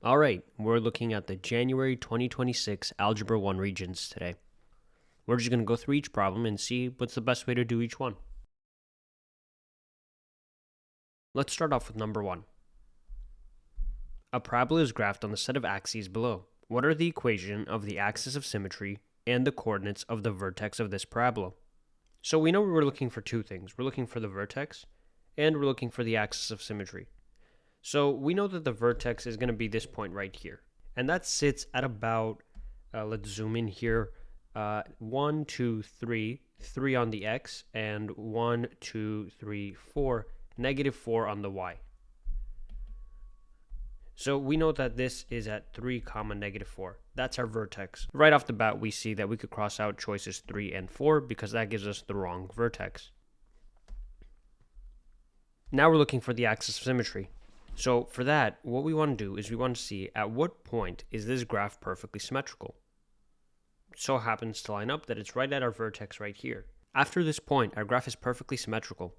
Alright, we're looking at the January 2026 Algebra 1 Regents today. We're just going to go through each problem and see what's the best way to do each one. Let's start off with number 1. A parabola is graphed on the set of axes below. What are the equation of the axis of symmetry and the coordinates of the vertex of this parabola? So we know we're looking for two things. We're looking for the vertex and we're looking for the axis of symmetry. So we know that the vertex is going to be this point right here. And that sits at about, let's zoom in here, 1, 2, 3, 3 on the x, and 1, 2, 3, 4, negative 4 on the y. So we know that this is at 3, negative 4. That's our vertex. Right off the bat, we see that we could cross out choices 3 and 4 because that gives us the wrong vertex. Now we're looking for the axis of symmetry. So for that, what we want to do is we want to see at what point is this graph perfectly symmetrical. So happens to line up that it's right at our vertex right here. After this point, our graph is perfectly symmetrical.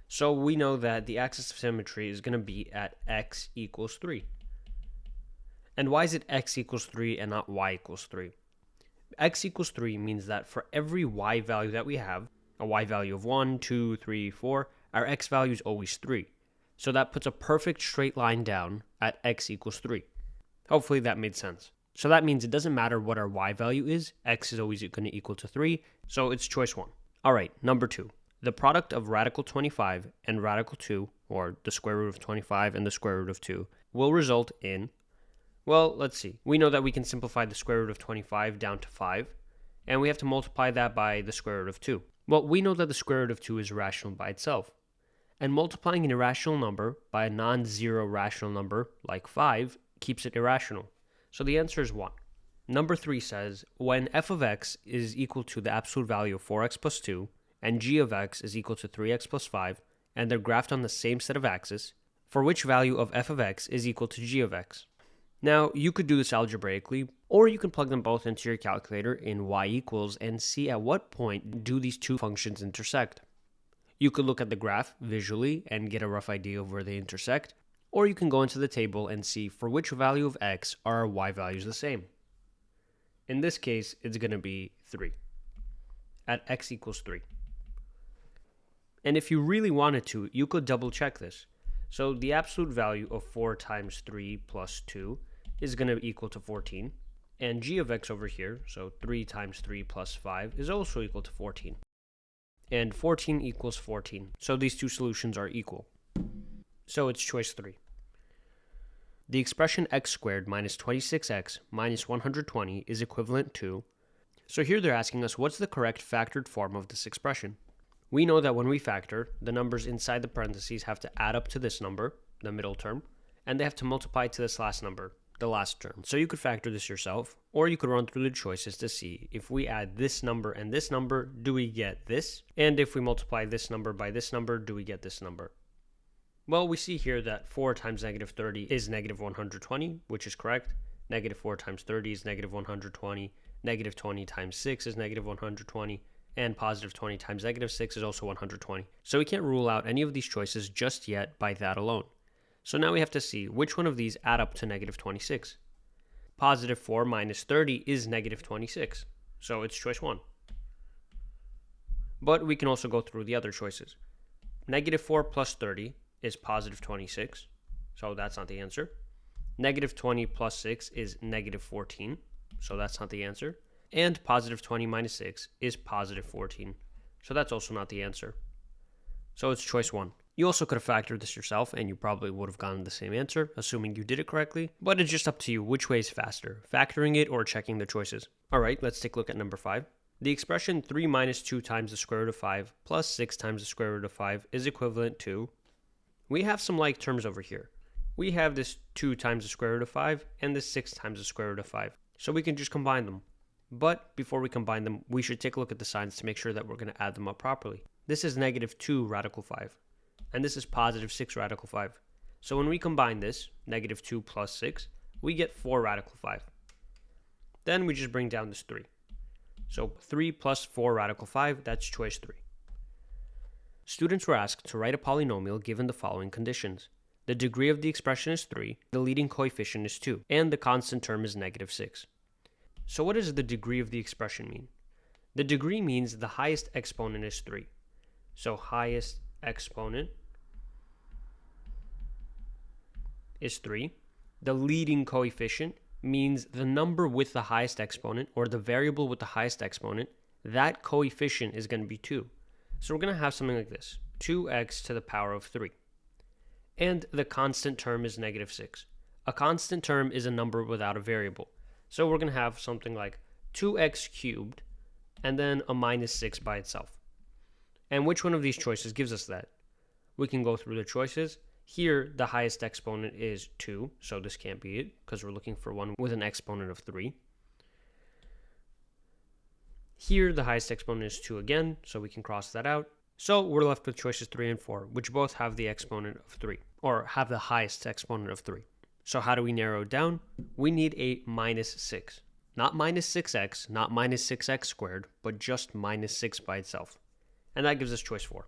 So we know that the axis of symmetry is going to be at x equals 3. And why is it x equals 3 and not y equals 3? X equals 3 means that for every y value that we have, a y value of 1, 2, 3, 4, our x value is always 3. So that puts a perfect straight line down at x equals 3. Hopefully that made sense. So that means it doesn't matter what our y value is, x is always going to equal to 3, so it's choice 1. Alright, number 2. The product of radical 25 and radical 2, or the square root of 25 and the square root of 2, will result in, well, let's see. We know that we can simplify the square root of 25 down to 5, and we have to multiply that by the square root of 2. Well, we know that the square root of 2 is rational by itself. And multiplying an irrational number by a non-zero rational number, like 5, keeps it irrational. So the answer is 1. Number 3 says, when f of x is equal to the absolute value of 4x plus 2, and g of x is equal to 3x plus 5, and they're graphed on the same set of axes, for which value of f of x is equal to g of x? Now, you could do this algebraically, or you can plug them both into your calculator in y equals and see at what point do these two functions intersect. You could look at the graph visually and get a rough idea of where they intersect, or you can go into the table and see for which value of x are our y values the same. In this case, it's going to be 3, at x equals 3. And if you really wanted to, you could double check this. So the absolute value of 4 times 3 plus 2 is going to equal to 14, and g of x over here, so 3 times 3 plus 5, is also equal to 14. And 14 equals 14. So these two solutions are equal. So it's choice 3. The expression x squared minus 26x minus 120 is equivalent to... So here they're asking us what's the correct factored form of this expression. We know that when we factor, the numbers inside the parentheses have to add up to this number, the middle term, and they have to multiply to this last number, the last term. So you could factor this yourself, or you could run through the choices to see if we add this number and this number, do we get this? And if we multiply this number by this number, do we get this number? Well, we see here that 4 times negative 30 is negative 120, which is correct. Negative 4 times 30 is negative 120. Negative 20 times 6 is negative 120. And positive 20 times negative 6 is also 120. So we can't rule out any of these choices just yet by that alone. So now we have to see which one of these add up to negative 26. Positive 4 minus 30 is negative 26. So it's choice 1. But we can also go through the other choices. Negative 4 plus 30 is positive 26. So that's not the answer. Negative 20 plus 6 is negative 14. So that's not the answer. And positive 20 minus 6 is positive 14. So that's also not the answer. So it's choice 1. You also could have factored this yourself and you probably would have gotten the same answer, assuming you did it correctly, but it's just up to you which way is faster, factoring it or checking the choices. Alright, let's take a look at number 5. The expression 3 minus 2 times the square root of 5 plus 6 times the square root of 5 is equivalent to... We have some like terms over here. We have this 2 times the square root of 5 and this 6 times the square root of 5. So we can just combine them. But before we combine them, we should take a look at the signs to make sure that we're going to add them up properly. This is negative 2 radical 5. And this is positive 6 radical 5. So when we combine this, negative 2 plus 6, we get 4 radical 5. Then we just bring down this 3. So 3 plus 4 radical 5, that's choice 3. Students were asked to write a polynomial given the following conditions. The degree of the expression is 3, the leading coefficient is 2, and the constant term is negative 6. So what does the degree of the expression mean? The degree means the highest exponent is 3. So highest exponent is 3. The leading coefficient means the number with the highest exponent, or the variable with the highest exponent, that coefficient is going to be 2. So we're going to have something like this, 2x to the power of 3. And the constant term is negative 6. A constant term is a number without a variable. So we're going to have something like 2x cubed, and then a minus 6 by itself. And which one of these choices gives us that? We can go through the choices. Here, the highest exponent is 2, so this can't be it, because we're looking for one with an exponent of 3. Here, the highest exponent is 2 again, so we can cross that out. So we're left with choices 3 and 4, which both have the exponent of 3, or have the highest exponent of 3. So how do we narrow it down? We need a minus 6. Not minus 6x, not minus 6x squared, but just minus 6 by itself. And that gives us choice 4.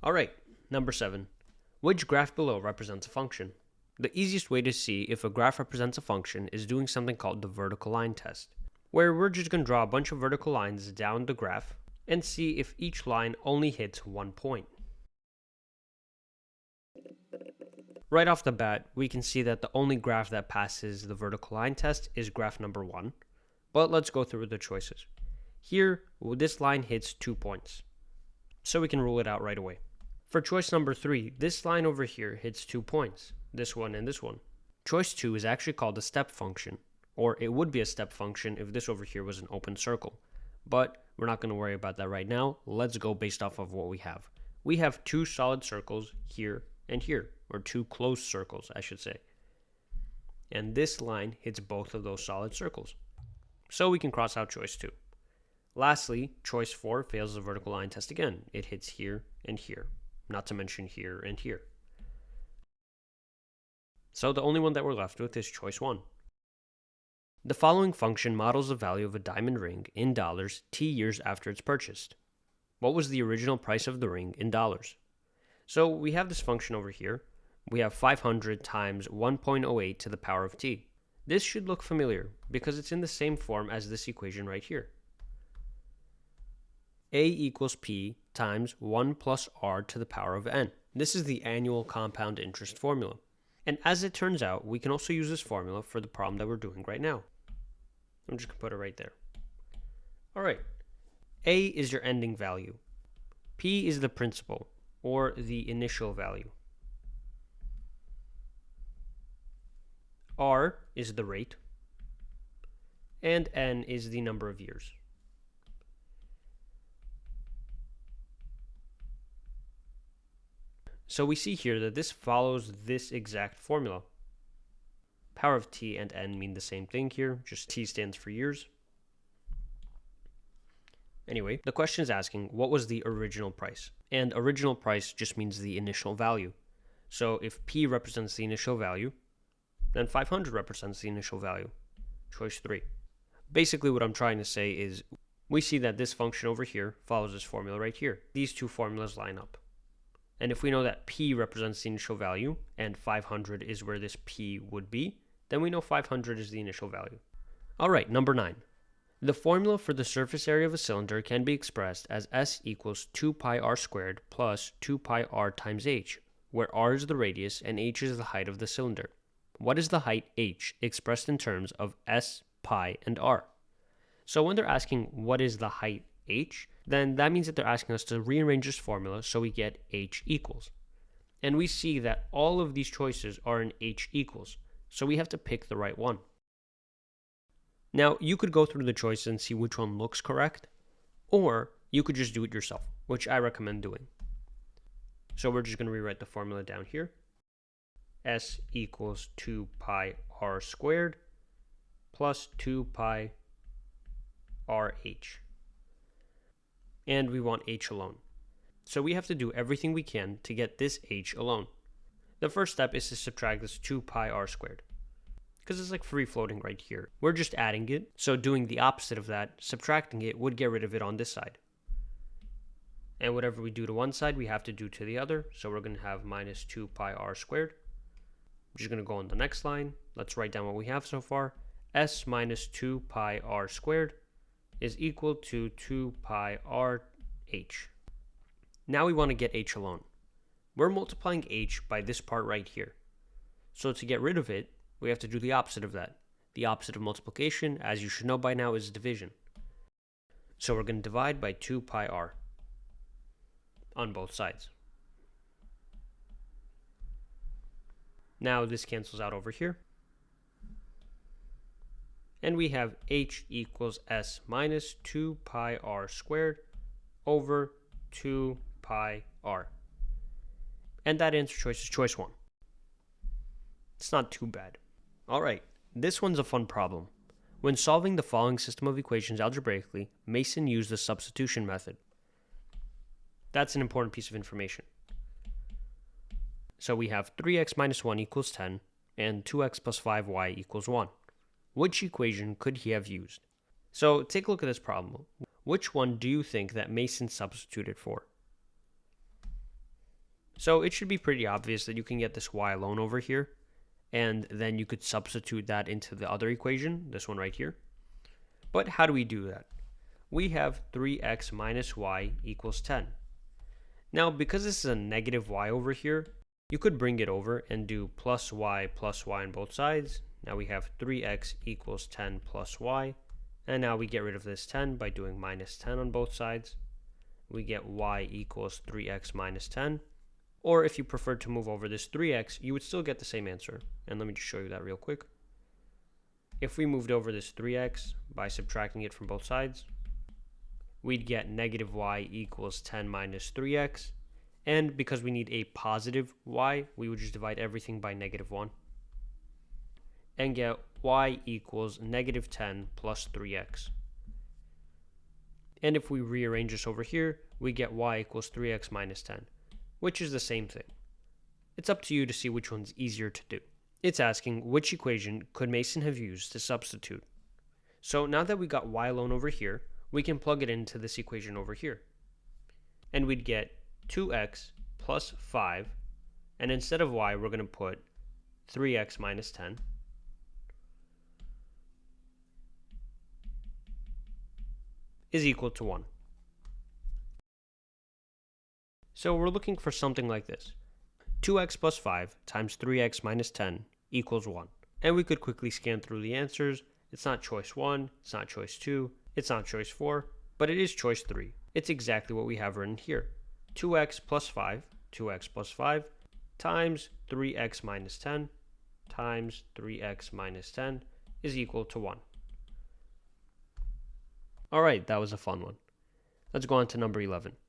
Alright, number 7. Which graph below represents a function? The easiest way to see if a graph represents a function is doing something called the vertical line test, where we're just going to draw a bunch of vertical lines down the graph and see if each line only hits one point. Right off the bat, we can see that the only graph that passes the vertical line test is graph number 1, but let's go through the choices. Here, this line hits 2 points, so we can rule it out right away. For choice number 3, this line over here hits 2 points, this one and this one. Choice 2 is actually called a step function, or it would be a step function if this over here was an open circle. But we're not going to worry about that right now. Let's go based off of what we have. We have 2 solid circles here and here, or 2 closed circles, I should say. And this line hits both of those solid circles. So we can cross out choice 2. Lastly, choice 4 fails the vertical line test again. It hits here and here, not to mention here and here. So the only one that we're left with is choice 1. The following function models the value of a diamond ring in dollars t years after it's purchased. What was the original price of the ring in dollars? So we have this function over here. We have 500 times 1.08 to the power of t. This should look familiar because it's in the same form as this equation right here. A equals P times 1 plus R to the power of N. This is the annual compound interest formula. And as it turns out, we can also use this formula for the problem that we're doing right now. I'm just going to put it right there. All right. A is your ending value. P is the principal, or the initial value. R is the rate. And N is the number of years. So we see here that this follows this exact formula. Power of t and n mean the same thing here, just t stands for years. Anyway, the question is asking, what was the original price? And original price just means the initial value. So if p represents the initial value, then 500 represents the initial value. Choice 3. Basically what I'm trying to say is, we see that this function over here follows this formula right here. These two formulas line up. And if we know that p represents the initial value, and 500 is where this p would be, then we know 500 is the initial value. Alright, number 9. The formula for the surface area of a cylinder can be expressed as S equals 2 pi r squared plus 2 pi r times h, where r is the radius and h is the height of the cylinder. What is the height h expressed in terms of S, pi, and r? So when they're asking what is the height h, then that means that they're asking us to rearrange this formula so we get h equals. And we see that all of these choices are in h equals, so we have to pick the right one. Now, you could go through the choices and see which one looks correct, or you could just do it yourself, which I recommend doing. So we're just going to rewrite the formula down here. S equals 2 pi r squared plus 2 pi rh. And we want h alone. So we have to do everything we can to get this h alone. The first step is to subtract this 2 pi r squared, because it's like free floating right here. We're just adding it, so doing the opposite of that, subtracting it, would get rid of it on this side. And whatever we do to one side, we have to do to the other. So we're going to have minus 2 pi r squared. I'm just going to go on the next line. Let's write down what we have so far. S minus 2 pi r squared is equal to 2 pi r h. Now we want to get h alone. We're multiplying h by this part right here. So to get rid of it, we have to do the opposite of that. The opposite of multiplication, as you should know by now, is division. So we're going to divide by 2 pi r on both sides. Now this cancels out over here. And we have h equals s minus 2 pi r squared over 2 pi r. And that answer choice is choice 1. It's not too bad. Alright, this one's a fun problem. When solving the following system of equations algebraically, Mason used the substitution method. That's an important piece of information. So we have 3x minus 1 equals 10 and 2x plus 5y equals 1. Which equation could he have used? So take a look at this problem. Which one do you think that Mason substituted for? So it should be pretty obvious that you can get this y alone over here, and then you could substitute that into the other equation, this one right here. But how do we do that? We have 3x minus y equals 10. Now, because this is a negative y over here, you could bring it over and do plus y on both sides. Now we have 3x equals 10 plus y. And now we get rid of this 10 by doing minus 10 on both sides. We get y equals 3x minus 10. Or if you prefer to move over this 3x, you would still get the same answer. And let me just show you that real quick. If we moved over this 3x by subtracting it from both sides, we'd get negative y equals 10 minus 3x. And because we need a positive y, we would just divide everything by negative 1. And get y equals negative 10 plus 3x. And if we rearrange this over here, we get y equals 3x minus 10, which is the same thing. It's up to you to see which one's easier to do. It's asking which equation could Mason have used to substitute. So now that we got y alone over here, we can plug it into this equation over here. And we'd get 2x plus 5, and instead of y, we're going to put 3x minus 10. Is equal to 1. So we're looking for something like this. 2x plus 5 times 3x minus 10 equals 1. And we could quickly scan through the answers. It's not choice 1, it's not choice 2, it's not choice 4, but it is choice 3. It's exactly what we have written here. 2x plus 5 times 3x minus 10 times 3x minus 10 is equal to 1. Alright, that was a fun one. Let's go on to number 11.